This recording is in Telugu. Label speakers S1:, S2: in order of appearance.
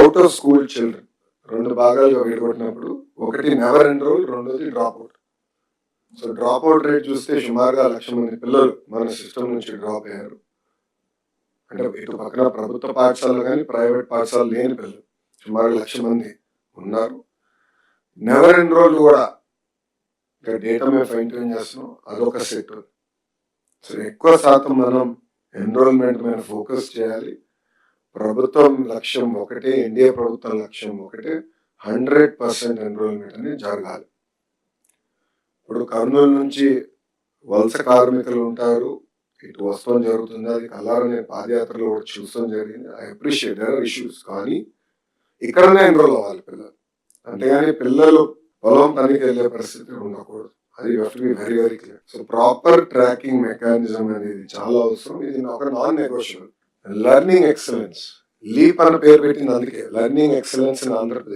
S1: అవుట్ ఆఫ్ స్కూల్ చిల్డ్రన్ 2 భాగాలుగా విడగొట్టినప్పుడు ఒకటి నెవర్ ఎన్రోల్, రెండోది drop out. So drop out rate చూస్తే సుమారుగా 1,00,000 మంది పిల్లలు మన సిస్టమ్ నుంచి డ్రాప్ అయ్యారు. అంటే ఇటు పక్కన ప్రభుత్వ పాఠశాలలు కానీ ప్రైవేట్ పాఠశాలలు లేని పిల్లలు సుమారు 1,00,000 మంది ఉన్నారు. నెవర్ ఎన్రోల్ కూడా ఇంకా డేటా మేము ఫైన్ ట్యూన్ చేస్తున్నాం, అదొక సెట్. సో ఎక్కువ శాతం మనం ఎన్రోల్మెంట్ మీద ఫోకస్ చేయాలి. ప్రభుత్వం లక్ష్యం ఒకటే, ఎన్డీఏ ప్రభుత్వం లక్ష్యం ఒకటే, 100% ఎన్రోల్మెంట్ అనేది జరగాలి. ఇప్పుడు కర్నూలు నుంచి వలస కార్మికులు ఉంటారు, ఇటు వస్తాం జరుగుతుంది. అది కల్లారా నేను పాదయాత్రలో కూడా చూస్తాం జరిగింది. I appreciate there are issues, కానీ ఇక్కడనే ఎన్రోల్ అవ్వాలి పిల్లలు. అంతేగాని పిల్లలు పొలం పనికి వెళ్ళే పరిస్థితి ఉండకూడదు. అది be very very clear. So proper tracking mechanism అనేది చాలా అవసరం. ఇది ఒక non negotiable. Learning excellence, leap అని పేరు పెట్టింది అందుకే, లెర్నింగ్ ఎక్సలెన్స్ ఇన్ ఆంధ్రప్రదేశ్.